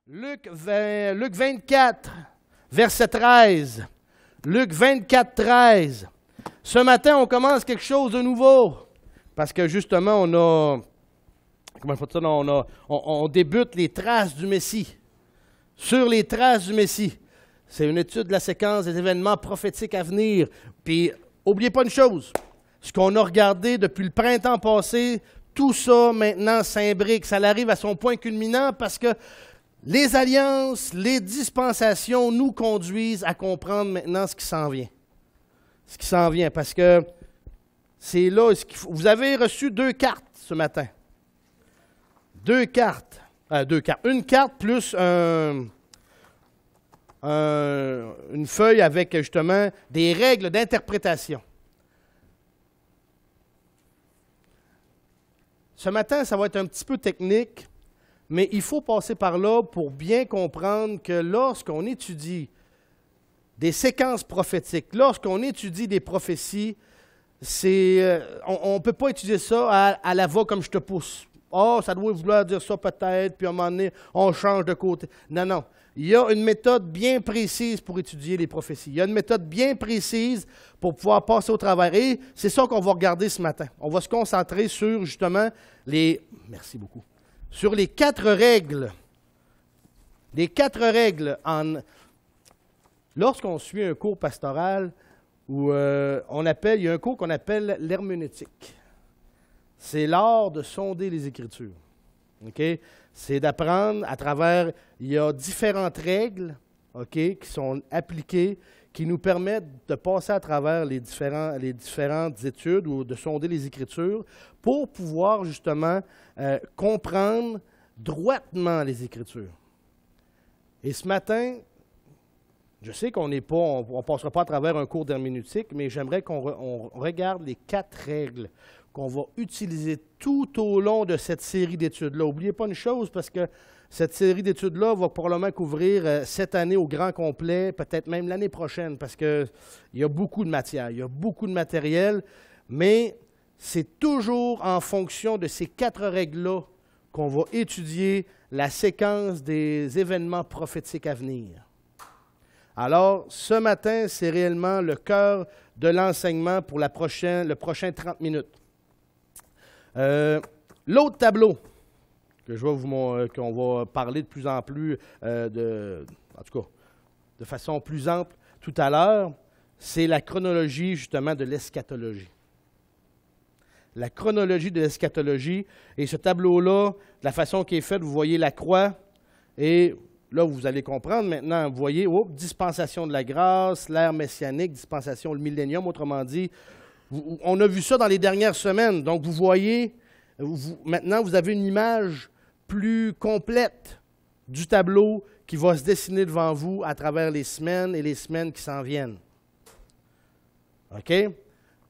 Luc 24, verset 13. Luc 24, 13. Ce matin, on commence quelque chose de nouveau. Parce que justement, on débute les traces du Messie. Sur les traces du Messie. C'est une étude de la séquence des événements prophétiques à venir. Puis, n'oubliez pas une chose. Ce qu'on a regardé depuis le printemps passé, tout ça maintenant s'imbrique. Ça arrive à son point culminant parce que les alliances, les dispensations nous conduisent à comprendre maintenant ce qui s'en vient. Ce qui s'en vient, parce que c'est là, vous avez reçu 2 cartes ce matin. 2 cartes. Une carte plus une feuille avec justement des règles d'interprétation. Ce matin, ça va être un petit peu technique. Mais il faut passer par là pour bien comprendre que lorsqu'on étudie des séquences prophétiques, lorsqu'on étudie des prophéties, on ne peut pas étudier ça à la va comme je te pousse. Oh, ça doit vouloir dire ça peut-être, puis à un moment donné, on change de côté. Non, non. Il y a une méthode bien précise pour étudier les prophéties. Il y a une méthode bien précise pour pouvoir passer au travers. Et c'est ça qu'on va regarder ce matin. On va se concentrer sur justement Merci beaucoup. Sur les 4 règles. Les 4 règles. Lorsqu'on suit un cours pastoral, il y a un cours qu'on appelle l'herméneutique. C'est l'art de sonder les Écritures. Okay? C'est d'apprendre à travers, il y a différentes règles qui sont appliquées, qui nous permettent de passer à travers les différentes études ou de sonder les Écritures pour pouvoir justement comprendre droitement les Écritures. Et ce matin, je sais qu'on ne passera pas à travers un cours d'herméneutique, mais j'aimerais qu'on regarde les 4 règles qu'on va utiliser tout au long de cette série d'études-là. N'oubliez pas une chose, parce que cette série d'études-là va probablement couvrir cette année au grand complet, peut-être même l'année prochaine, parce qu'il y a beaucoup de matière, il y a beaucoup de matériel, mais c'est toujours en fonction de ces 4 règles-là qu'on va étudier la séquence des événements prophétiques à venir. Alors, ce matin, c'est réellement le cœur de l'enseignement pour le prochain 30 minutes. L'autre tableau qu'on va parler de plus en plus, en tout cas, de façon plus ample tout à l'heure, c'est la chronologie justement de l'eschatologie. La chronologie de l'eschatologie. Et ce tableau-là, de la façon qui est faite, vous voyez la croix, et là, vous allez comprendre maintenant, vous voyez, dispensation de la grâce, l'ère messianique, dispensation, le millénium, autrement dit. On a vu ça dans les dernières semaines. Donc, vous voyez, maintenant, vous avez une image plus complète du tableau qui va se dessiner devant vous à travers les semaines et les semaines qui s'en viennent. OK?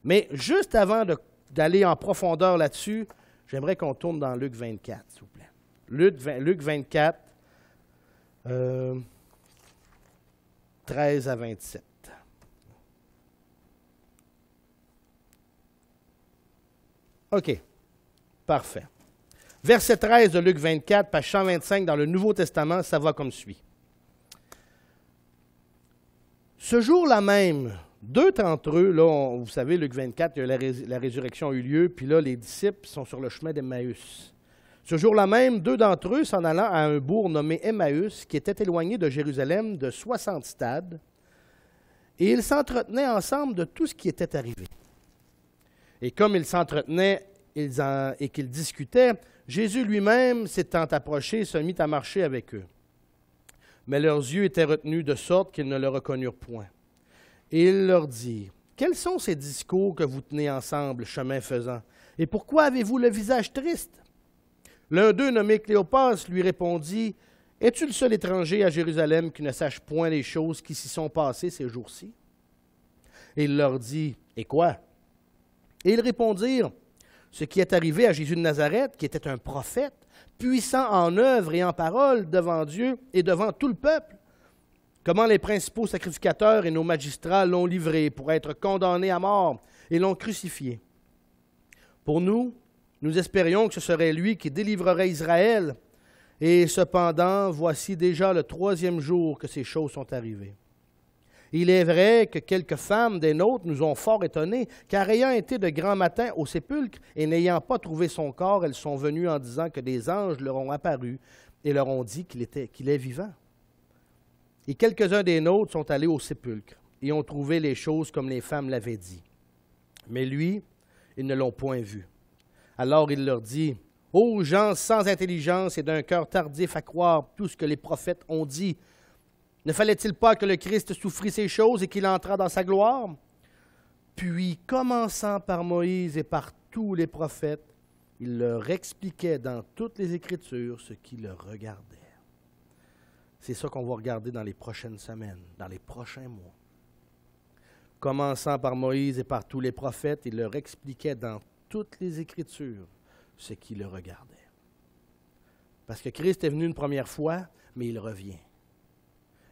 Mais juste avant d'aller en profondeur là-dessus, j'aimerais qu'on tourne dans Luc 24, s'il vous plaît. Luc 24, 13 à 27. OK. Parfait. Verset 13 de Luc 24, page 125 dans le Nouveau Testament, ça va comme suit. Ce jour-là même, 2 d'entre eux, là, vous savez, Luc 24, la résurrection a eu lieu, puis là, les disciples sont sur le chemin d'Emmaüs. Ce jour-là même, 2 d'entre eux, s'en allant à un bourg nommé Emmaüs, qui était éloigné de Jérusalem de 60 stades, et ils s'entretenaient ensemble de tout ce qui était arrivé. Et comme ils s'entretenaient et qu'ils discutaient, Jésus lui-même, s'étant approché, se mit à marcher avec eux. mais leurs yeux étaient retenus de sorte qu'ils ne le reconnurent point. Et il leur dit, « Quels sont ces discours que vous tenez ensemble, chemin faisant? Et pourquoi avez-vous le visage triste? » L'un d'eux, nommé Cléopas, lui répondit, « Es-tu le seul étranger à Jérusalem qui ne sache point les choses qui s'y sont passées ces jours-ci? » Et il leur dit, « Et quoi? » Et ils répondirent, « Ce qui est arrivé à Jésus de Nazareth, qui était un prophète, puissant en œuvre et en parole devant Dieu et devant tout le peuple. Comment les principaux sacrificateurs et nos magistrats l'ont livré pour être condamné à mort et l'ont crucifié. Pour nous, nous espérions que ce serait lui qui délivrerait Israël. Et cependant, voici déjà le 3e jour que ces choses sont arrivées. Il est vrai que quelques femmes des nôtres nous ont fort étonnés, car ayant été de grand matin au sépulcre et n'ayant pas trouvé son corps, elles sont venues en disant que des anges leur ont apparu et leur ont dit qu'il est vivant. Et quelques-uns des nôtres sont allés au sépulcre et ont trouvé les choses comme les femmes l'avaient dit. Mais lui, ils ne l'ont point vu. Alors il leur dit, « Ô gens sans intelligence et d'un cœur tardif à croire tout ce que les prophètes ont dit, ne fallait-il pas que le Christ souffrit ces choses et qu'il entrât dans sa gloire? Puis, commençant par Moïse et par tous les prophètes, il leur expliquait dans toutes les Écritures ce qui le regardait. » C'est ça qu'on va regarder dans les prochaines semaines, dans les prochains mois. Commençant par Moïse et par tous les prophètes, il leur expliquait dans toutes les Écritures ce qui le regardait. Parce que Christ est venu une première fois, mais il revient.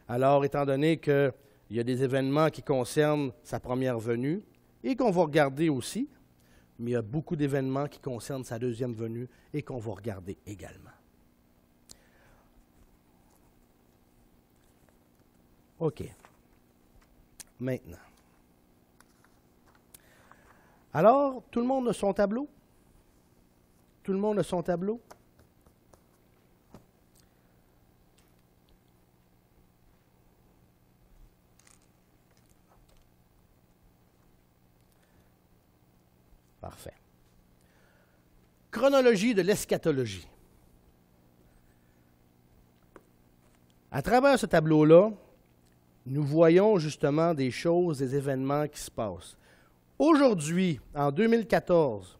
Alors, étant donné qu'il y a des événements qui concernent sa première venue et qu'on va regarder aussi, mais il y a beaucoup d'événements qui concernent sa deuxième venue et qu'on va regarder également. OK. Maintenant. Alors, tout le monde a son tableau? Tout le monde a son tableau? Parfait. Chronologie de l'eschatologie. À travers ce tableau-là, nous voyons justement des choses, des événements qui se passent. Aujourd'hui, en 2014,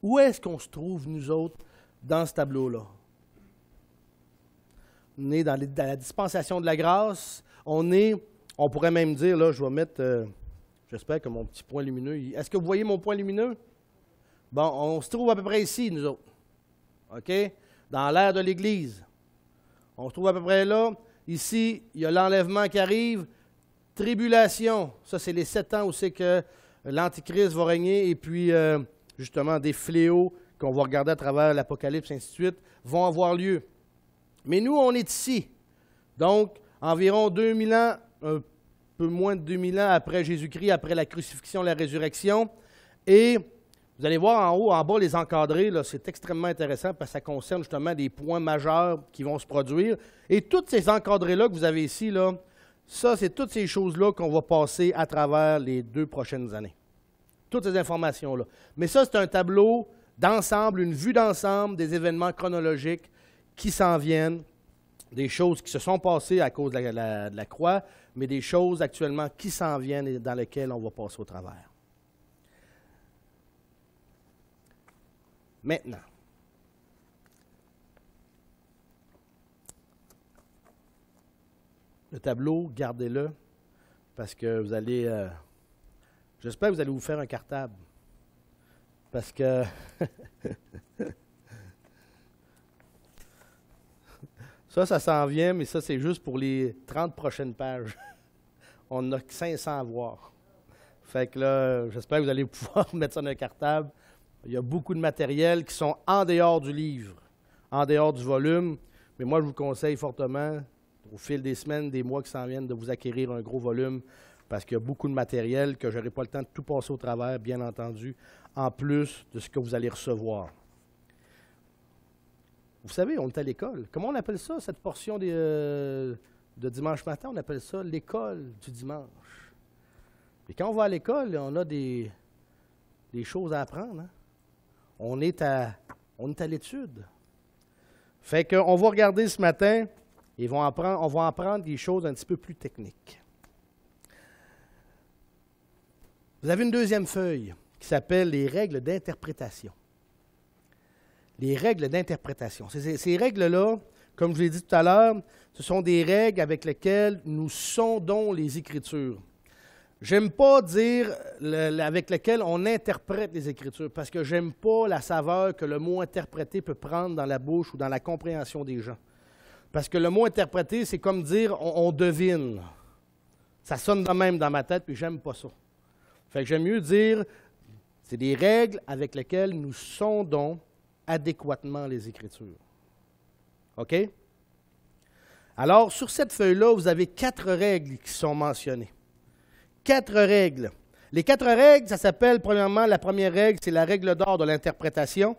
où est-ce qu'on se trouve, nous autres, dans ce tableau-là? On est dans la dispensation de la grâce. On pourrait même dire, là, je vais mettre, j'espère que mon petit point lumineux, est-ce que vous voyez mon point lumineux? Bon, on se trouve à peu près ici, nous autres. OK? Dans l'ère de l'Église. On se trouve à peu près là. Ici, il y a l'enlèvement qui arrive. Tribulation. Ça, c'est les 7 ans où c'est que l'Antichrist va régner. Et puis, justement, des fléaux qu'on va regarder à travers l'Apocalypse, ainsi de suite, vont avoir lieu. Mais nous, on est ici. Donc, environ 2000 ans, un peu moins de 2000 ans après Jésus-Christ, après la crucifixion, la résurrection. Et vous allez voir en haut, en bas, les encadrés, là, c'est extrêmement intéressant parce que ça concerne justement des points majeurs qui vont se produire. Et tous ces encadrés-là que vous avez ici, là, ça, c'est toutes ces choses-là qu'on va passer à travers les 2 prochaines années. Toutes ces informations-là. Mais ça, c'est un tableau d'ensemble, une vue d'ensemble des événements chronologiques qui s'en viennent, des choses qui se sont passées à cause de la croix, mais des choses actuellement qui s'en viennent et dans lesquelles on va passer au travers. Maintenant, le tableau, gardez-le, parce que vous allez, j'espère que vous allez vous faire un cartable, parce que ça s'en vient, mais ça, c'est juste pour les 30 prochaines pages. On a 500 à voir. Fait que là, j'espère que vous allez pouvoir mettre ça dans un cartable. Il y a beaucoup de matériel qui sont en dehors du livre, en dehors du volume. Mais moi, je vous conseille fortement, au fil des semaines, des mois qui s'en viennent, de vous acquérir un gros volume parce qu'il y a beaucoup de matériel que je n'aurai pas le temps de tout passer au travers, bien entendu, en plus de ce que vous allez recevoir. Vous savez, on est à l'école. Comment on appelle ça, cette portion de dimanche matin? On appelle ça l'école du dimanche. Et quand on va à l'école, on a des choses à apprendre. Hein? On est à l'étude. Fait qu'on va regarder ce matin Et on va apprendre des choses un petit peu plus techniques. Vous avez une deuxième feuille qui s'appelle les règles d'interprétation. Les règles d'interprétation. Ces règles-là, comme je l'ai dit tout à l'heure, ce sont des règles avec lesquelles nous sondons les Écritures. J'aime pas dire avec lesquelles on interprète les Écritures, parce que j'aime pas la saveur que le mot interpréter peut prendre dans la bouche ou dans la compréhension des gens. Parce que le mot interpréter, c'est comme dire on devine. Ça sonne de même dans ma tête, puis j'aime pas ça. Fait que j'aime mieux dire, c'est des règles avec lesquelles nous sondons adéquatement les Écritures. OK? Alors, sur cette feuille-là, vous avez 4 règles qui sont mentionnées. 4 règles. Les 4 règles, ça s'appelle, premièrement, la première règle, c'est la règle d'or de l'interprétation.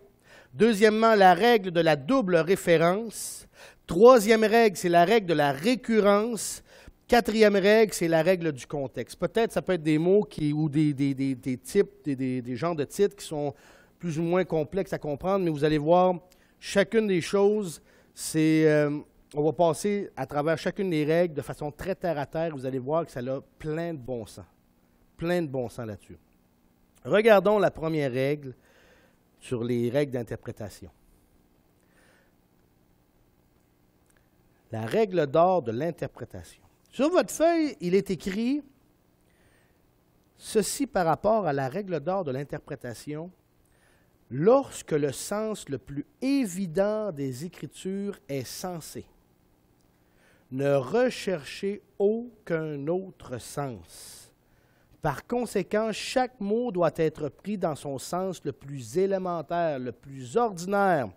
Deuxièmement, la règle de la double référence. Troisième règle, c'est la règle de la récurrence. Quatrième règle, c'est la règle du contexte. Peut-être ça peut être des mots ou des types, des genres de titres qui sont plus ou moins complexes à comprendre, mais vous allez voir, chacune des choses, on va passer à travers chacune des règles de façon très terre-à-terre. Vous allez voir que ça a plein de bon sens. Plein de bon sens là-dessus. Regardons la première règle sur les règles d'interprétation. La règle d'or de l'interprétation. Sur votre feuille, il est écrit ceci par rapport à la règle d'or de l'interprétation. Lorsque le sens le plus évident des Écritures est sensé, ne recherchez aucun autre sens. Par conséquent, chaque mot doit être pris dans son sens le plus élémentaire, le plus ordinaire,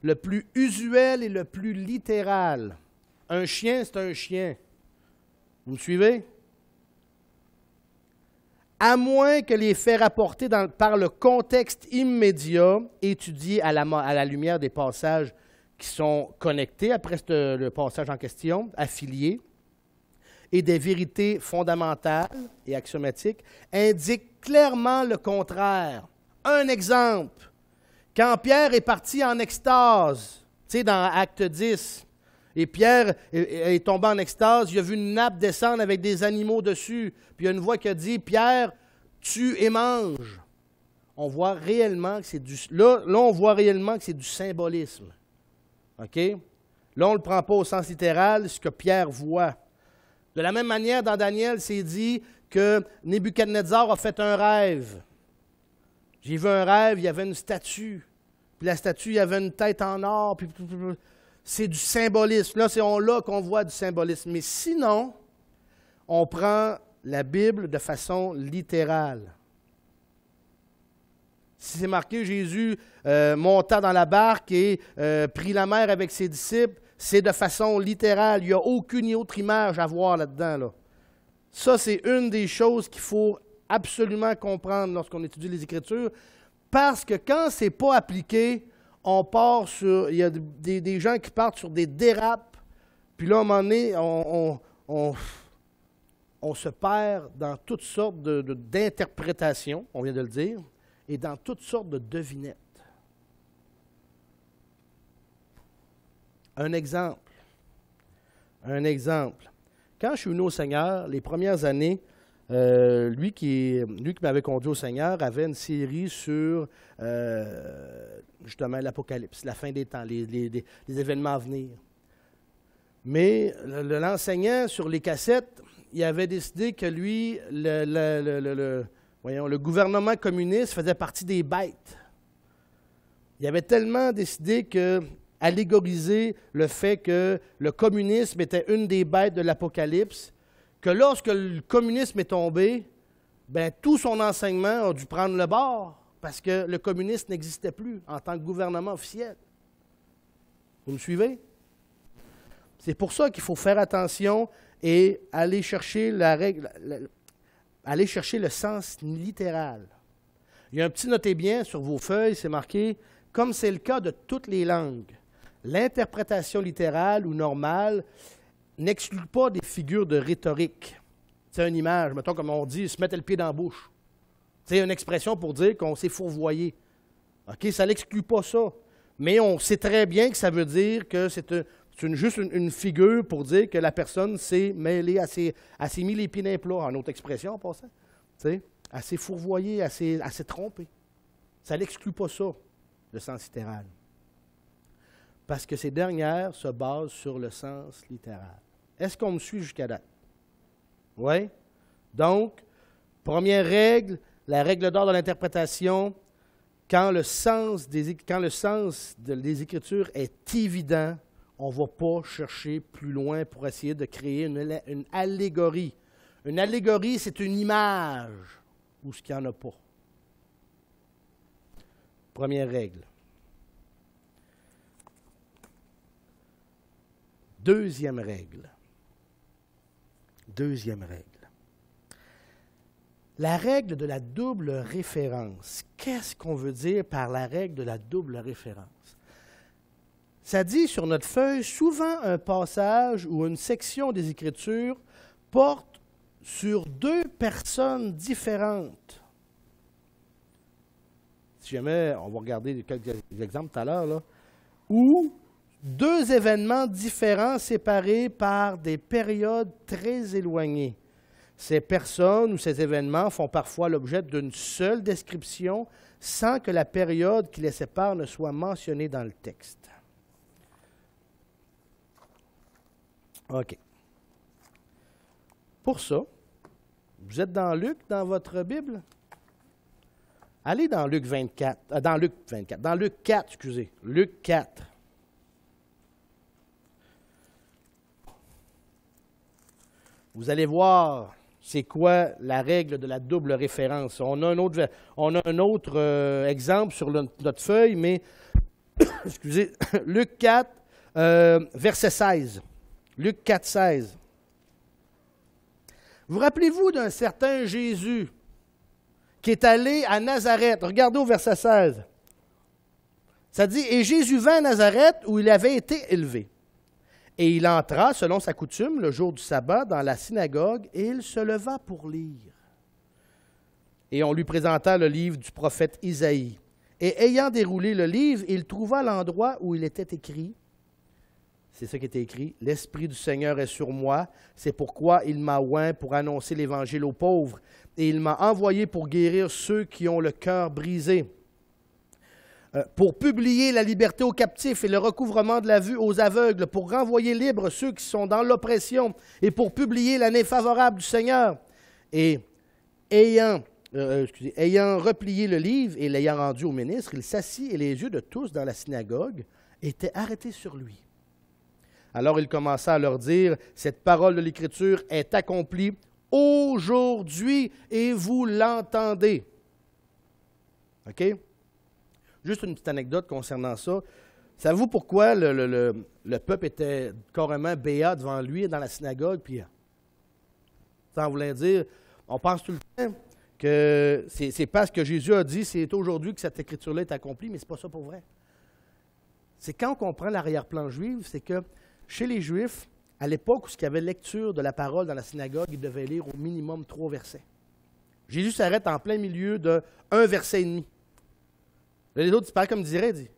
le plus usuel et le plus littéral. Un chien, c'est un chien. Vous me suivez? À moins que les faits rapportés par le contexte immédiat, étudiés à la lumière des passages qui sont connectés après le passage en question, affiliés, et des vérités fondamentales et axiomatiques, indiquent clairement le contraire. Un exemple, quand Pierre est parti en extase, tu sais, dans Acte 10, et Pierre est tombé en extase, il a vu une nappe descendre avec des animaux dessus, puis il y a une voix qui a dit « Pierre, tue et mange ». On voit réellement que c'est là, on voit réellement que c'est du symbolisme. OK? Là, on ne le prend pas au sens littéral, ce que Pierre voit. De la même manière, dans Daniel, c'est dit que Nebuchadnezzar a fait un rêve. J'ai vu un rêve, il y avait une statue. Puis la statue, il y avait une tête en or. C'est du symbolisme. Là, c'est là qu'on voit du symbolisme. Mais sinon, on prend la Bible de façon littérale. Si c'est marqué Jésus monta dans la barque et prit la mer avec ses disciples, c'est de façon littérale. Il n'y a aucune autre image à voir là-dedans. Là. Ça, c'est une des choses qu'il faut absolument comprendre lorsqu'on étudie les Écritures, parce que quand ce n'est pas appliqué, on part sur. Il y a des gens qui partent sur des dérapes, puis là, à un moment donné, on se perd dans toutes sortes d'interprétations, on vient de le dire, et dans toutes sortes de devinettes. Un exemple. Quand je suis venu au Seigneur, les premières années, lui qui m'avait conduit au Seigneur avait une série sur justement l'Apocalypse, la fin des temps, les événements à venir. Mais l'enseignant sur les cassettes, il avait décidé que lui, le gouvernement communiste faisait partie des bêtes. Il avait tellement décidé allégoriser le fait que le communisme était une des bêtes de l'Apocalypse, que lorsque le communisme est tombé, tout son enseignement a dû prendre le bord, parce que le communisme n'existait plus en tant que gouvernement officiel. Vous me suivez? C'est pour ça qu'il faut faire attention et aller chercher aller chercher le sens littéral. Il y a un petit notez bien sur vos feuilles, c'est marqué, comme c'est le cas de toutes les langues, l'interprétation littérale ou normale n'exclut pas des figures de rhétorique. C'est une image, mettons comme on dit, se mettre le pied dans la bouche. C'est une expression pour dire qu'on s'est fourvoyé. OK, ça n'exclut pas ça. Mais on sait très bien que ça veut dire que C'est juste une figure pour dire que la personne s'est mêlée, elle s'est mis les pieds dans les plats, en autre expression en passant. Elle s'est fourvoyée, elle s'est trompée. Ça n'exclut pas ça, le sens littéral. Parce que ces dernières se basent sur le sens littéral. Est-ce qu'on me suit jusqu'à date? Oui? Donc, première règle, la règle d'or de l'interprétation, quand le sens des Écritures est évident, on ne va pas chercher plus loin pour essayer de créer une allégorie. Une allégorie, c'est une image où ce qu'il n'y en a pas. Première règle. Deuxième règle. Deuxième règle. La règle de la double référence. Qu'est-ce qu'on veut dire par la règle de la double référence? Ça dit sur notre feuille, souvent un passage ou une section des Écritures porte sur deux personnes différentes. Si jamais, on va regarder quelques exemples tout à l'heure, là, ou deux événements différents séparés par des périodes très éloignées. Ces personnes ou ces événements font parfois l'objet d'une seule description sans que la période qui les sépare ne soit mentionnée dans le texte. OK. Pour ça, vous êtes dans Luc, dans votre Bible? Allez dans Luc 24, dans Luc 4, excusez, Luc 4. Vous allez voir c'est quoi la règle de la double référence. On a un autre exemple sur notre feuille, mais, excusez, Luc 4, verset 16. Luc 4, 16. Vous rappelez-vous d'un certain Jésus qui est allé à Nazareth? Regardez au verset 16. Ça dit, « Et Jésus vint à Nazareth où il avait été élevé. Et il entra, selon sa coutume, le jour du sabbat, dans la synagogue, et il se leva pour lire. Et on lui présenta le livre du prophète Isaïe. Et ayant déroulé le livre, il trouva l'endroit où il était écrit, c'est ça qui était écrit, « L'Esprit du Seigneur est sur moi, c'est pourquoi il m'a oint pour annoncer l'Évangile aux pauvres, et il m'a envoyé pour guérir ceux qui ont le cœur brisé, pour publier la liberté aux captifs et le recouvrement de la vue aux aveugles, pour renvoyer libres ceux qui sont dans l'oppression, et pour publier l'année favorable du Seigneur. Et ayant replié le livre et l'ayant rendu au ministre, il s'assit et les yeux de tous dans la synagogue étaient arrêtés sur lui. Alors il commença à leur dire, « Cette parole de l'Écriture est accomplie aujourd'hui et vous l'entendez. » OK? Juste une petite anecdote concernant ça. Savez-vous pourquoi le peuple était carrément béat devant lui dans la synagogue? Puis, sans vouloir dire, on pense tout le temps que c'est parce que Jésus a dit, c'est aujourd'hui que cette écriture-là est accomplie, mais ce n'est pas ça pour vrai. C'est quand on comprend l'arrière-plan juif, c'est que chez les Juifs, à l'époque où il y avait lecture de la parole dans la synagogue, ils devaient lire au minimum 3 versets. Jésus s'arrête en plein milieu de 1 verset et demi. Là, les autres, ils parlent comme diraient, dit,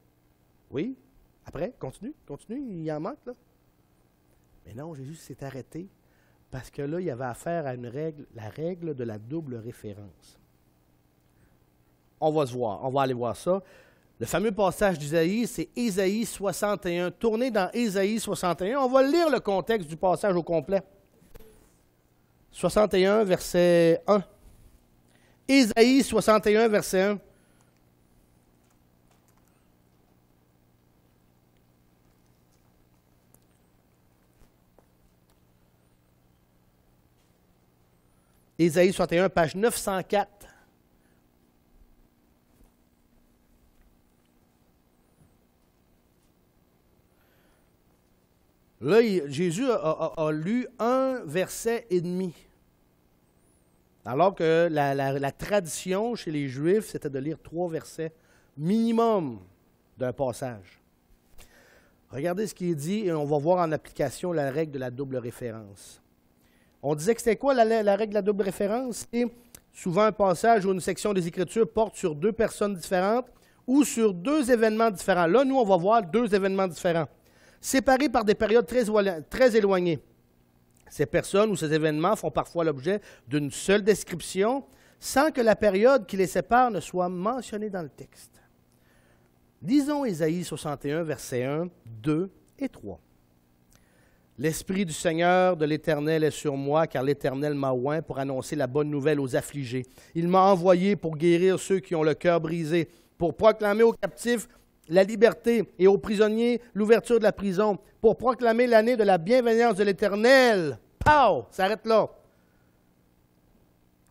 oui, après, continue, il en manque, là. Mais non, Jésus s'est arrêté parce que là, il y avait affaire à une règle, la règle de la double référence. On va aller voir ça. Le fameux passage d'Isaïe, c'est Ésaïe 61. Tournez dans Ésaïe 61. On va lire le contexte du passage au complet. 61, verset 1. Ésaïe 61, verset 1. Ésaïe 61, page 904. Là, Jésus a lu 1 verset et demi. Alors que la tradition chez les Juifs, c'était de lire 3 versets minimum d'un passage. Regardez ce qui est dit et on va voir en application la règle de la double référence. On disait que c'était quoi la règle de la double référence? C'est souvent un passage ou une section des Écritures porte sur 2 personnes différentes ou sur 2 événements différents. Là, nous, on va voir 2 événements différents. séparés par des périodes très éloignées. Ces personnes ou ces événements font parfois l'objet d'une seule description sans que la période qui les sépare ne soit mentionnée dans le texte. Lisons Ésaïe 61, versets 1, 2 et 3. « L'Esprit du Seigneur de l'Éternel est sur moi, car l'Éternel m'a oint pour annoncer la bonne nouvelle aux affligés. Il m'a envoyé pour guérir ceux qui ont le cœur brisé, pour proclamer aux captifs la liberté et aux prisonniers l'ouverture de la prison, pour proclamer l'année de la bienveillance de l'Éternel. » Pow! Ça arrête là.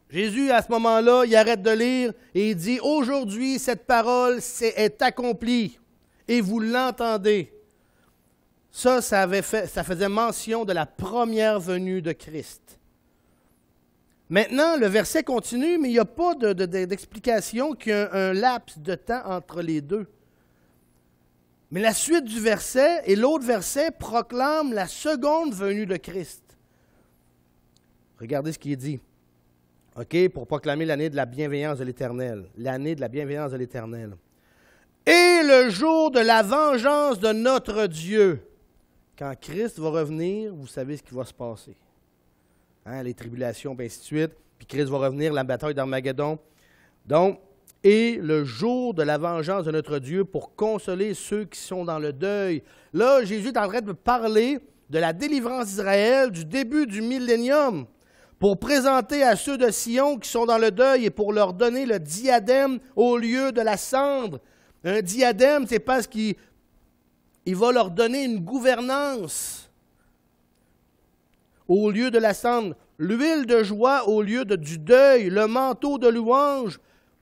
Jésus, à ce moment-là, il arrête de lire et il dit « Aujourd'hui, cette parole est accomplie et vous l'entendez. » Ça faisait mention de la première venue de Christ. Maintenant, le verset continue, mais il n'y a pas d'explication qu'il y a un laps de temps entre les deux. Mais la suite du verset et l'autre verset proclament la seconde venue de Christ. Regardez ce qui est dit. OK, pour proclamer l'année de la bienveillance de l'Éternel. L'année de la bienveillance de l'Éternel. Et le jour de la vengeance de notre Dieu. Quand Christ va revenir, vous savez ce qui va se passer. Hein, les tribulations, et ainsi de suite. Puis Christ va revenir, la bataille d'Armageddon. Donc, et le jour de la vengeance de notre Dieu pour consoler ceux qui sont dans le deuil. Là, Jésus est en train de parler de la délivrance d'Israël du début du millénium pour présenter à ceux de Sion qui sont dans le deuil et pour leur donner le diadème au lieu de la cendre. Un diadème, c'est parce qu'il va leur donner une gouvernance au lieu de la cendre, l'huile de joie au lieu du deuil, le manteau de louange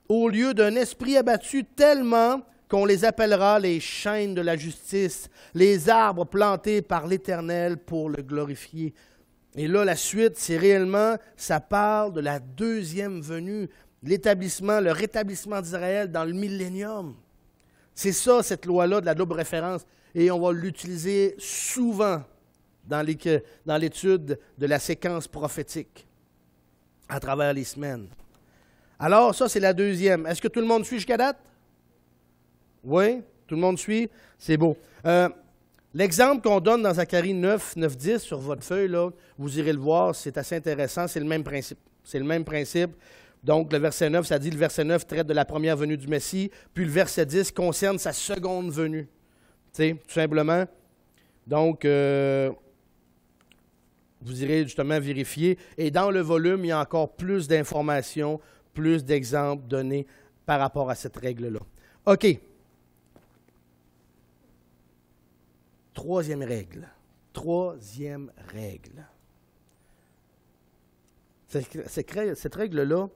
au lieu d'un esprit abattu tellement qu'on les appellera les chênes de la justice, les arbres plantés par l'Éternel pour le glorifier. Et là, la suite, c'est réellement, ça parle de la deuxième venue, l'établissement, le rétablissement d'Israël dans le millénium. C'est ça, cette loi-là, de la double référence. Et on va l'utiliser souvent dans l'étude de la séquence prophétique à travers les semaines. Alors, ça, c'est la deuxième. Est-ce que tout le monde suit jusqu'à date? Oui? Tout le monde suit? C'est beau. L'exemple qu'on donne dans Zacharie 9, 9, 10 sur votre feuille, là, vous irez le voir, c'est assez intéressant, c'est le même principe. C'est le même principe. Donc, le verset 9, ça dit, le verset 9 traite de la première venue du Messie, puis le verset 10 concerne sa seconde venue. Tu sais, tout simplement. Donc, vous irez justement vérifier. Et dans le volume, il y a encore plus d'informations, plus d'exemples donnés par rapport à cette règle-là. OK. Troisième règle. Troisième règle. Cette règle-là,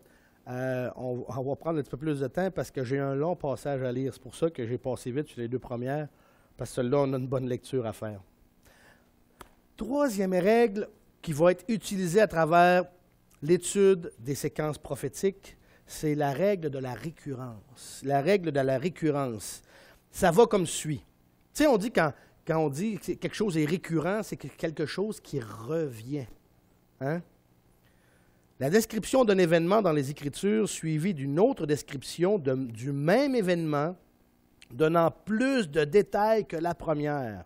on va prendre un petit peu plus de temps parce que j'ai un long passage à lire. C'est pour ça que j'ai passé vite sur les deux premières, parce que celle-là, on a une bonne lecture à faire. Troisième règle qui va être utilisée à travers l'étude des séquences prophétiques, c'est la règle de la récurrence. La règle de la récurrence. Ça va comme suit. Tu sais, on dit quand on dit que quelque chose est récurrent, c'est quelque chose qui revient. Hein? La description d'un événement dans les Écritures suivie d'une autre description du même événement, donnant plus de détails que la première.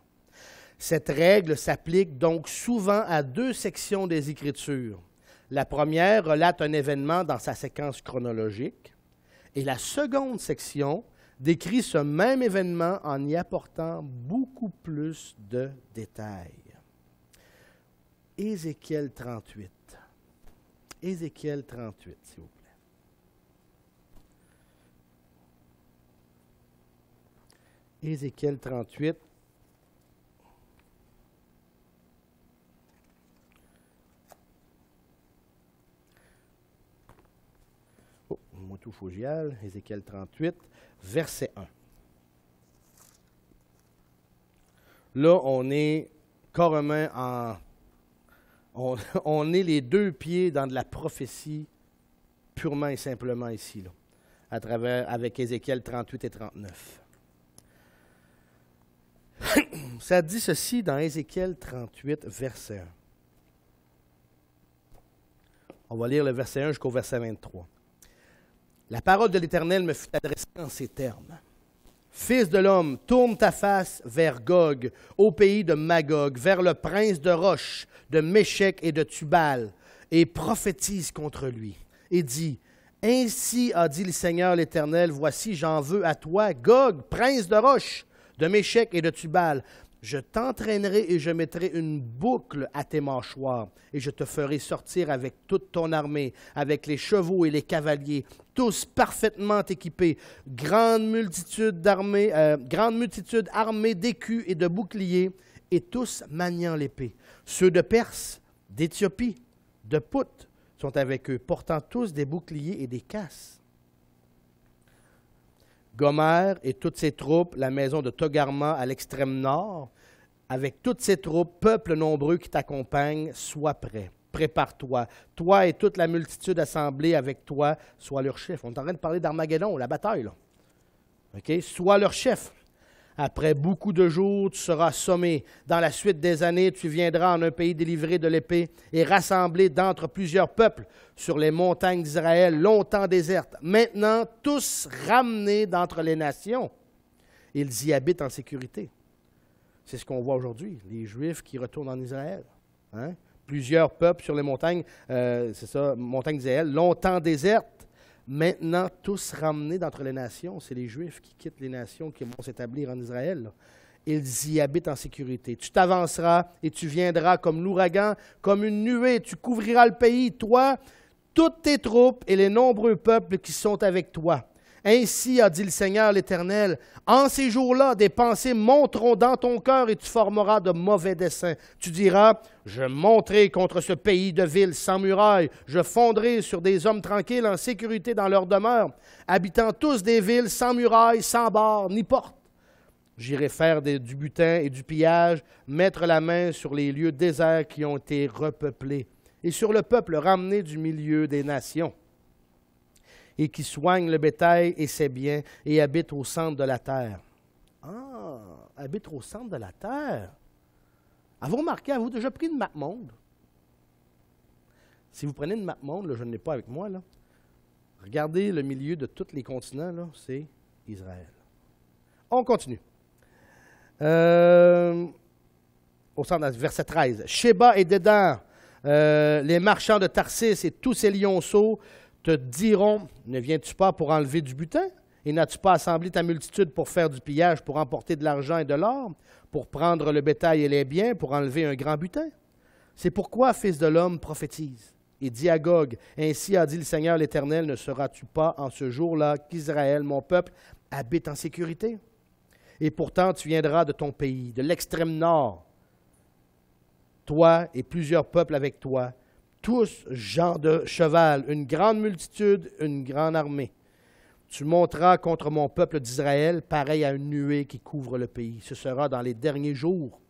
Cette règle s'applique donc souvent à deux sections des Écritures. La première relate un événement dans sa séquence chronologique, et la seconde section décrit ce même événement en y apportant beaucoup plus de détails. Ézéchiel 38. Ézéchiel 38, s'il vous plaît. Ézéchiel 38. Oh, moto Fougial, Ézéchiel 38, verset 1. Là, on est carrément en... On est les deux pieds dans de la prophétie purement et simplement ici, là, avec Ézéchiel 38 et 39. Ça dit ceci dans Ézéchiel 38, verset 1. On va lire le verset 1 jusqu'au verset 23. La parole de l'Éternel me fut adressée en ces termes. Fils de l'homme, tourne ta face vers Gog, au pays de Magog, vers le prince de Roche, de Méchec et de Tubal, et prophétise contre lui, et dis, ainsi a dit le Seigneur l'Éternel, voici j'en veux à toi, Gog, prince de Roche, de Méchec et de Tubal. Je t'entraînerai et je mettrai une boucle à tes mâchoires, et je te ferai sortir avec toute ton armée, avec les chevaux et les cavaliers, tous parfaitement équipés, grande multitude armée d'écus et de boucliers, et tous maniant l'épée. Ceux de Perse, d'Éthiopie, de Pout sont avec eux, portant tous des boucliers et des casques. Gomer et toutes ses troupes, la maison de Togarma à l'extrême nord, avec toutes ses troupes, peuple nombreux qui t'accompagnent, sois prêt. Prépare-toi. Toi et toute la multitude assemblée avec toi, sois leur chef. On est en train de parler d'Armageddon, la bataille, là. OK? Sois leur chef. Après beaucoup de jours, tu seras assommé. Dans la suite des années, tu viendras en un pays délivré de l'épée et rassemblé d'entre plusieurs peuples sur les montagnes d'Israël, longtemps désertes. Maintenant, tous ramenés d'entre les nations, ils y habitent en sécurité. C'est ce qu'on voit aujourd'hui, les Juifs qui retournent en Israël. Hein? Plusieurs peuples sur les montagnes, c'est ça, montagnes d'Israël, longtemps désertes. Maintenant, tous ramenés d'entre les nations, c'est les Juifs qui quittent les nations, qui vont s'établir en Israël. Là. Ils y habitent en sécurité. Tu t'avanceras et tu viendras comme l'ouragan, comme une nuée. Tu couvriras le pays, toi, toutes tes troupes et les nombreux peuples qui sont avec toi. Ainsi a dit le Seigneur l'Éternel, en ces jours-là, des pensées monteront dans ton cœur et tu formeras de mauvais desseins. Tu diras, je monterai contre ce pays de villes sans murailles, je fonderai sur des hommes tranquilles en sécurité dans leur demeure, habitant tous des villes sans murailles, sans barres, ni portes. J'irai faire du butin et du pillage, mettre la main sur les lieux déserts qui ont été repeuplés, et sur le peuple ramené du milieu des nations, et qui soigne le bétail et ses biens, et habite au centre de la terre. Ah, habite au centre de la terre. Avez-vous remarqué, avez-vous déjà pris une map monde? Si vous prenez une map monde, là, je ne l'ai pas avec moi, là, regardez le milieu de tous les continents, là, c'est Israël. On continue. Au centre, verset 13. Sheba et Dédan, les marchands de Tarsis et tous ces lionceaux, te diront, ne viens-tu pas pour enlever du butin? Et n'as-tu pas assemblé ta multitude pour faire du pillage, pour emporter de l'argent et de l'or, pour prendre le bétail et les biens, pour enlever un grand butin? C'est pourquoi, fils de l'homme, prophétise. Et dis à Gog, ainsi a dit le Seigneur l'Éternel, ne seras-tu pas en ce jour-là qu'Israël, mon peuple, habite en sécurité? Et pourtant tu viendras de ton pays, de l'extrême nord, toi et plusieurs peuples avec toi, tous gens de cheval, une grande multitude, une grande armée. Tu monteras contre mon peuple d'Israël, pareil à une nuée qui couvre le pays. Ce sera dans les derniers jours.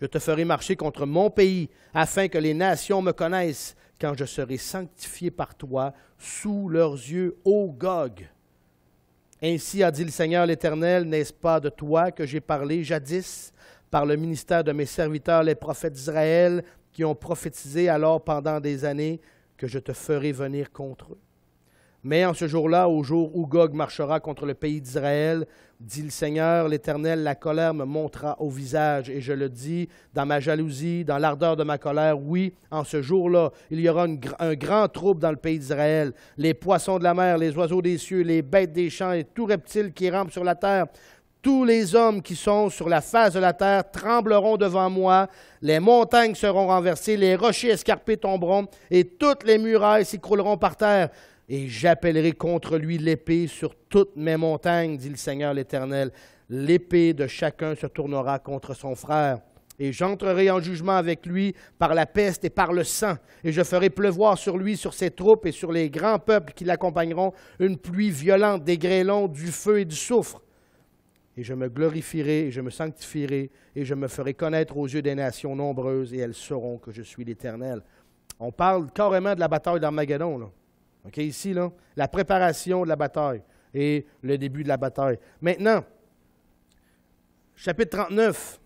Je te ferai marcher contre mon pays, afin que les nations me connaissent, quand je serai sanctifié par toi, sous leurs yeux, ô Gog. Ainsi a dit le Seigneur l'Éternel, n'est-ce pas de toi que j'ai parlé jadis, par le ministère de mes serviteurs, les prophètes d'Israël, qui ont prophétisé alors pendant des années que je te ferai venir contre eux. Mais en ce jour-là, au jour où Gog marchera contre le pays d'Israël, dit le Seigneur l'Éternel, la colère me montera au visage, et je le dis dans ma jalousie, dans l'ardeur de ma colère, oui, en ce jour-là, il y aura un grand trouble dans le pays d'Israël. Les poissons de la mer, les oiseaux des cieux, les bêtes des champs et tout reptile qui rampe sur la terre, tous les hommes qui sont sur la face de la terre trembleront devant moi, les montagnes seront renversées, les rochers escarpés tomberont, et toutes les murailles s'écrouleront par terre. Et j'appellerai contre lui l'épée sur toutes mes montagnes, dit le Seigneur l'Éternel. L'épée de chacun se tournera contre son frère. Et j'entrerai en jugement avec lui par la peste et par le sang. Et je ferai pleuvoir sur lui, sur ses troupes et sur les grands peuples qui l'accompagneront, une pluie violente, des grêlons, du feu et du soufre. Et je me glorifierai, et je me sanctifierai, et je me ferai connaître aux yeux des nations nombreuses, et elles sauront que je suis l'Éternel. On parle carrément de la bataille d'Armageddon, là. OK, ici, là, la préparation de la bataille et le début de la bataille. Maintenant, chapitre 39.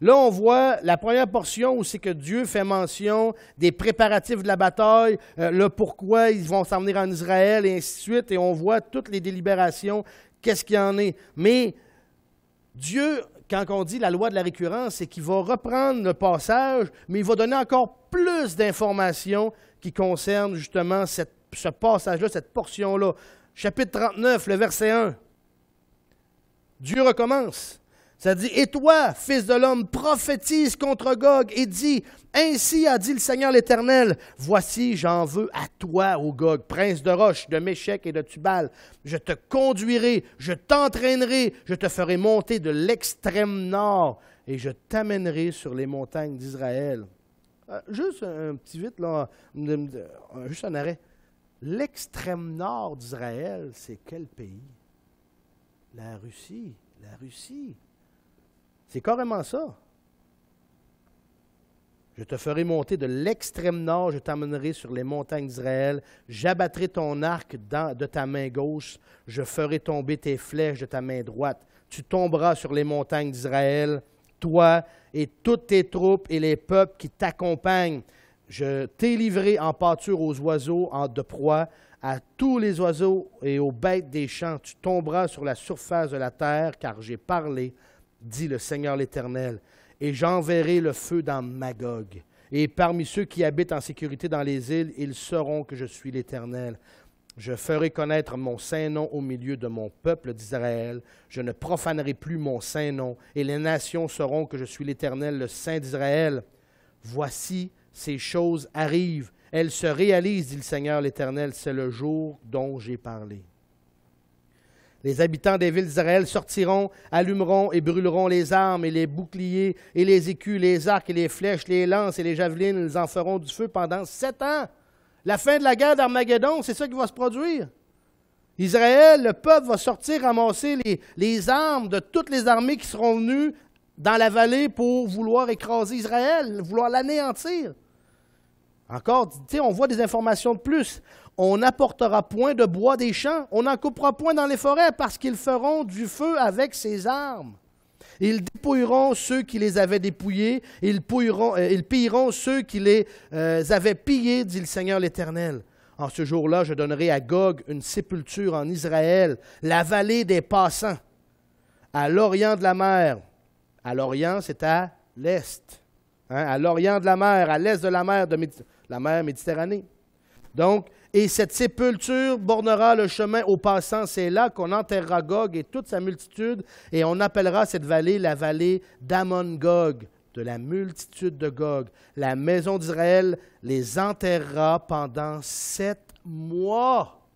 Là, on voit la première portion où c'est que Dieu fait mention des préparatifs de la bataille, le pourquoi ils vont s'en venir en Israël, et ainsi de suite, et on voit toutes les délibérations, qu'est-ce qu'il y en est. Mais Dieu, quand on dit la loi de la récurrence, c'est qu'il va reprendre le passage, mais il va donner encore plus d'informations qui concernent justement ce passage-là, cette portion-là. Chapitre 39, le verset 1. Dieu recommence. Ça dit, « Et toi, fils de l'homme, prophétise contre Gog et dis, ainsi a dit le Seigneur l'Éternel, voici, j'en veux à toi, ô Gog, prince de Roche, de Méchec et de Tubal. Je te conduirai, je t'entraînerai, je te ferai monter de l'extrême nord et je t'amènerai sur les montagnes d'Israël. » Juste un petit vite, là, juste un arrêt. L'extrême nord d'Israël, c'est quel pays? La Russie. La Russie. C'est carrément ça. Je te ferai monter de l'extrême nord, je t'emmènerai sur les montagnes d'Israël, j'abattrai ton arc de ta main gauche, je ferai tomber tes flèches de ta main droite. Tu tomberas sur les montagnes d'Israël, toi et toutes tes troupes et les peuples qui t'accompagnent. Je t'ai livré en pâture aux oiseaux de proie, à tous les oiseaux et aux bêtes des champs. Tu tomberas sur la surface de la terre, car j'ai parlé, dit le Seigneur l'Éternel, et j'enverrai le feu dans Magog. Et parmi ceux qui habitent en sécurité dans les îles, ils sauront que je suis l'Éternel. Je ferai connaître mon saint nom au milieu de mon peuple d'Israël. Je ne profanerai plus mon saint nom, et les nations sauront que je suis l'Éternel, le Saint d'Israël. Voici, ces choses arrivent. Elles se réalisent, dit le Seigneur l'Éternel. C'est le jour dont j'ai parlé. Les habitants des villes d'Israël sortiront, allumeront et brûleront les armes et les boucliers et les écus, les arcs et les flèches, les lances et les javelines. Ils en feront du feu pendant 7 ans. La fin de la guerre d'Armageddon, c'est ça qui va se produire. Israël, le peuple, va sortir ramasser les armes de toutes les armées qui seront venues dans la vallée pour vouloir écraser Israël, vouloir l'anéantir. Encore, on voit des informations de plus. On n'apportera point de bois des champs, on n'en coupera point dans les forêts, parce qu'ils feront du feu avec ces armes. Ils dépouilleront ceux qui les avaient dépouillés, ils pilleront ceux qui les avaient pillés, dit le Seigneur l'Éternel. En ce jour-là, je donnerai à Gog une sépulture en Israël, la vallée des passants, à l'orient de la mer. À l'orient, c'est à l'est. À l'orient de la mer, à l'est de la mer Méditerranée. Donc, et cette sépulture bornera le chemin aux passants. C'est là qu'on enterrera Gog et toute sa multitude, et on appellera cette vallée la vallée d'Amon-Gog, de la multitude de Gog. La maison d'Israël les enterrera pendant 7 mois.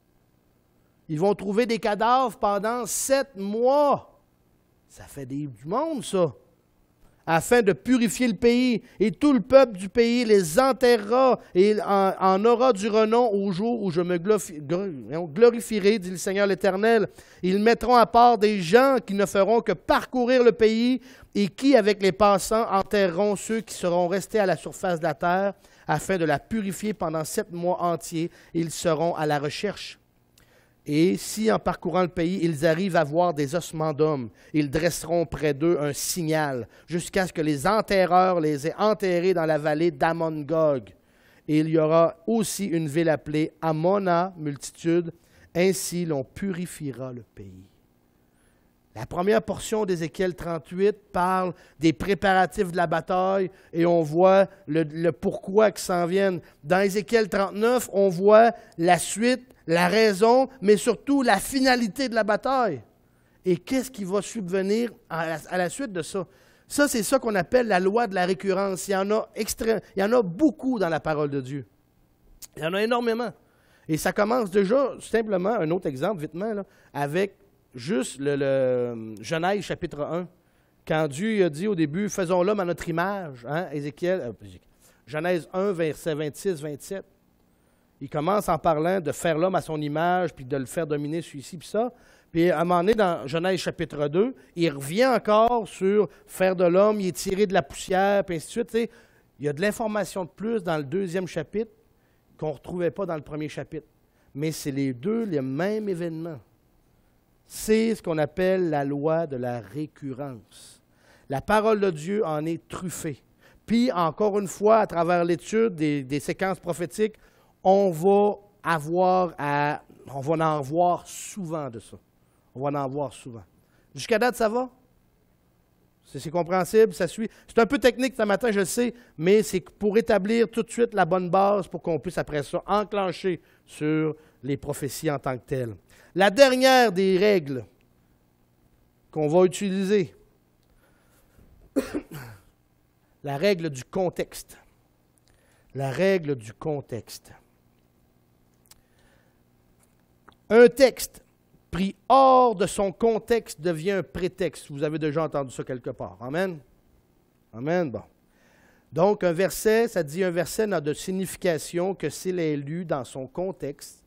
Ils vont trouver des cadavres pendant 7 mois. Ça fait du monde, ça. Afin de purifier le pays, et tout le peuple du pays les enterrera, et il en aura du renom au jour où je me glorifierai, dit le Seigneur l'Éternel. Ils mettront à part des gens qui ne feront que parcourir le pays, et qui, avec les passants, enterreront ceux qui seront restés à la surface de la terre, afin de la purifier pendant 7 mois entiers. Ils seront à la recherche. Et si, en parcourant le pays, ils arrivent à voir des ossements d'hommes, ils dresseront près d'eux un signal, jusqu'à ce que les enterreurs les aient enterrés dans la vallée d'Amon-Gog. Et il y aura aussi une ville appelée Ammona, multitude. Ainsi, l'on purifiera le pays. La première portion d'Ézéchiel 38 parle des préparatifs de la bataille, et on voit le pourquoi qui s'en viennent. Dans Ézéchiel 39, on voit la suite, la raison, mais surtout la finalité de la bataille. Et qu'est-ce qui va subvenir à la suite de ça? Ça, c'est ça qu'on appelle la loi de la récurrence. Il y en a beaucoup dans la parole de Dieu. Il y en a énormément. Et ça commence déjà, simplement, un autre exemple, vitement, là, avec juste le Genèse chapitre 1. Quand Dieu a dit au début, « Faisons l'homme à notre image », Genèse 1, verset 26-27. Il commence en parlant de faire l'homme à son image, puis de le faire dominer celui-ci, puis ça. Puis à un moment donné, dans Genèse chapitre 2, il revient encore sur faire de l'homme, il est tiré de la poussière, puis ainsi de suite. Tu sais, il y a de l'information de plus dans le 2e chapitre qu'on ne retrouvait pas dans le 1er chapitre. Mais c'est les deux les mêmes événements. C'est ce qu'on appelle la loi de la récurrence. La parole de Dieu en est truffée. Puis, encore une fois, à travers l'étude des séquences prophétiques, on va en voir souvent de ça. On va en voir souvent. Jusqu'à date, ça va? C'est compréhensible, ça suit. C'est un peu technique ce matin, je le sais, mais c'est pour établir tout de suite la bonne base pour qu'on puisse après ça enclencher sur les prophéties en tant que telles. La dernière des règles qu'on va utiliser, la règle du contexte. La règle du contexte. Un texte pris hors de son contexte devient un prétexte. Vous avez déjà entendu ça quelque part. Amen? Amen? Bon. Donc, un verset, ça dit un verset n'a de signification que s'il est lu dans son contexte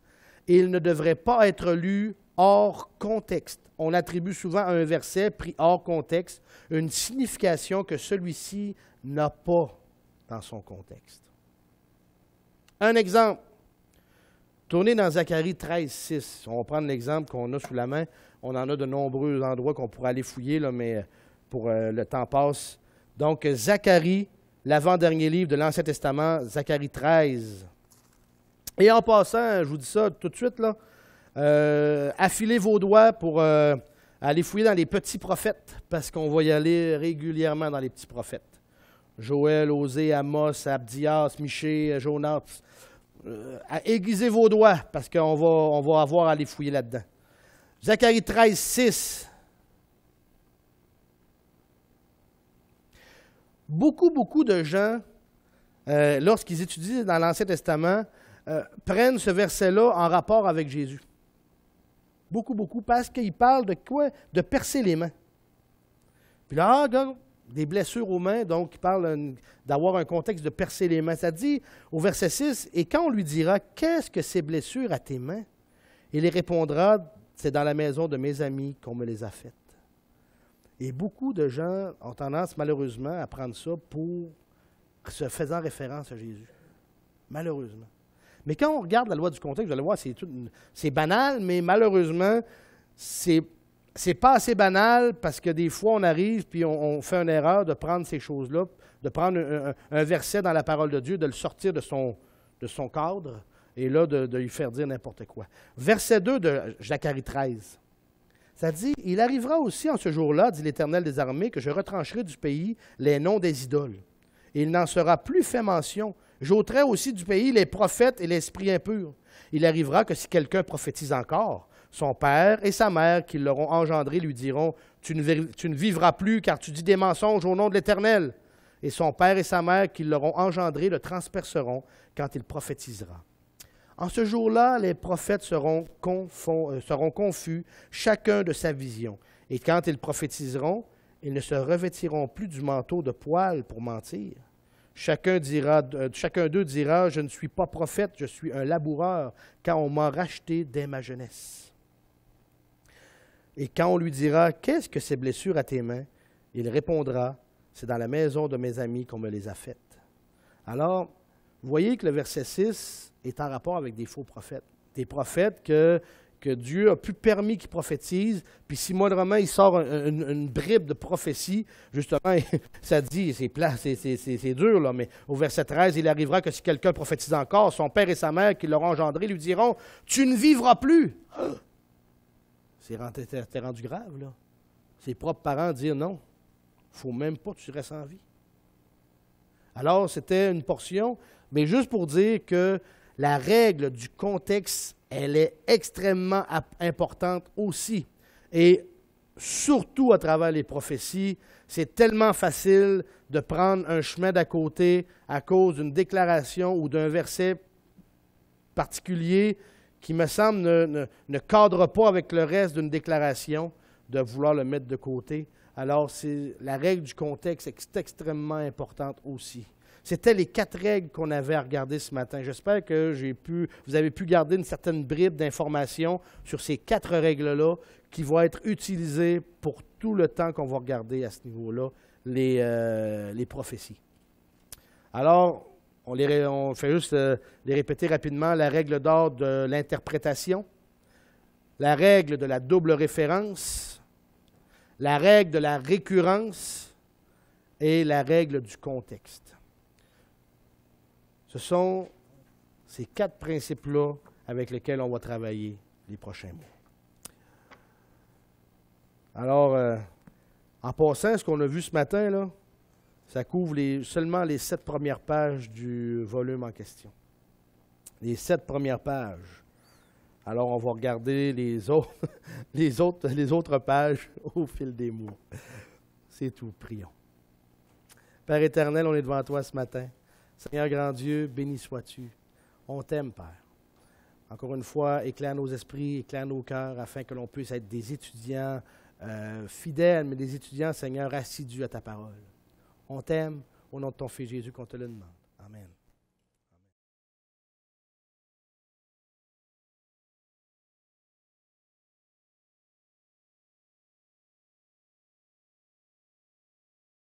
et il ne devrait pas être lu hors contexte. On attribue souvent à un verset pris hors contexte une signification que celui-ci n'a pas dans son contexte. Un exemple. Tournez dans Zacharie 13, 6. On va prendre l'exemple qu'on a sous la main. On en a de nombreux endroits qu'on pourrait aller fouiller, là, mais pour le temps passe. Donc, Zacharie, l'avant-dernier livre de l'Ancien Testament, Zacharie 13. Et en passant, je vous dis ça tout de suite, là, affilez vos doigts pour aller fouiller dans les petits prophètes, parce qu'on va y aller régulièrement dans les petits prophètes. Joël, Osée, Amos, Abdias, Michée, Jonas. Aiguisez vos doigts, parce qu'on va avoir à aller fouiller là-dedans. Zacharie 13, 6. Beaucoup de gens, lorsqu'ils étudient dans l'Ancien Testament, prennent ce verset-là en rapport avec Jésus. Beaucoup, parce qu'il parle de quoi? De percer les mains. Puis là, regarde, des blessures aux mains, donc il parle d'avoir un contexte de percer les mains. Ça dit au verset 6, « Et quand on lui dira, « Qu'est-ce que ces blessures à tes mains? » Il répondra, « C'est dans la maison de mes amis qu'on me les a faites. » Et beaucoup de gens ont tendance, malheureusement, à prendre ça pour se faisant référence à Jésus. Malheureusement. Mais quand on regarde la loi du contexte, vous allez voir, c'est banal, mais malheureusement, c'est pas assez banal parce que des fois, on arrive puis on fait une erreur de prendre ces choses-là, de prendre un verset dans la parole de Dieu, de le sortir de son cadre et là, de lui faire dire n'importe quoi. Verset 2 de Zacharie 13. Ça dit, « Il arrivera aussi en ce jour-là, dit l'Éternel des armées, que je retrancherai du pays les noms des idoles. Et il n'en sera plus fait mention. J'ôterai aussi du pays les prophètes et l'esprit impur. Il arrivera que si quelqu'un prophétise encore, son père et sa mère qui l'auront engendré lui diront, « Tu ne vivras plus car tu dis des mensonges au nom de l'Éternel. » Et son père et sa mère qui l'auront engendré le transperceront quand il prophétisera. En ce jour-là, les prophètes seront confus, chacun de sa vision. Et quand ils prophétiseront, ils ne se revêtiront plus du manteau de poil pour mentir. Chacun d'eux dira, « Je ne suis pas prophète, je suis un laboureur, car on m'a racheté dès ma jeunesse. » Et quand on lui dira, « Qu'est-ce que ces blessures à tes mains? » Il répondra, « C'est dans la maison de mes amis qu'on me les a faites. » Alors, vous voyez que le verset 6 est en rapport avec des faux prophètes. Des prophètes que Dieu a pu permis qu'ils prophétisent, puis si moindrement il sort une bribe de prophétie, justement, ça dit, c'est plat, c'est dur, là, mais au verset 13, il arrivera que si quelqu'un prophétise encore, son père et sa mère qui l'auront engendré lui diront, « Tu ne vivras plus! » C'est rendu grave, là. Ses propres parents disent non, il ne faut même pas que tu restes en vie. Alors, c'était une portion, mais juste pour dire que la règle du contexte, elle est extrêmement importante aussi. Et surtout à travers les prophéties, c'est tellement facile de prendre un chemin d'à côté à cause d'une déclaration ou d'un verset particulier qui, me semble, ne cadre pas avec le reste d'une déclaration, de vouloir le mettre de côté. Alors, la règle du contexte est extrêmement importante aussi. C'était les 4 règles qu'on avait à regarder ce matin. J'espère que vous avez pu garder une certaine bribe d'informations sur ces 4 règles-là qui vont être utilisées pour tout le temps qu'on va regarder à ce niveau-là, les prophéties. Alors, on fait juste les répéter rapidement. La règle d'or de l'interprétation, la règle de la double référence, la règle de la récurrence et la règle du contexte. Ce sont ces 4 principes-là avec lesquels on va travailler les prochains mois. Alors, en passant, ce qu'on a vu ce matin, là, ça couvre seulement les 7 premières pages du volume en question. Les 7 premières pages. Alors, on va regarder les autres pages au fil des mois. C'est tout. Prions. Père éternel, on est devant toi ce matin. Seigneur grand Dieu, béni sois-tu. On t'aime, Père. Encore une fois, éclaire nos esprits, éclaire nos cœurs, afin que l'on puisse être des étudiants fidèles, mais des étudiants, Seigneur, assidus à ta parole. On t'aime, au nom de ton Fils Jésus, qu'on te le demande. Amen.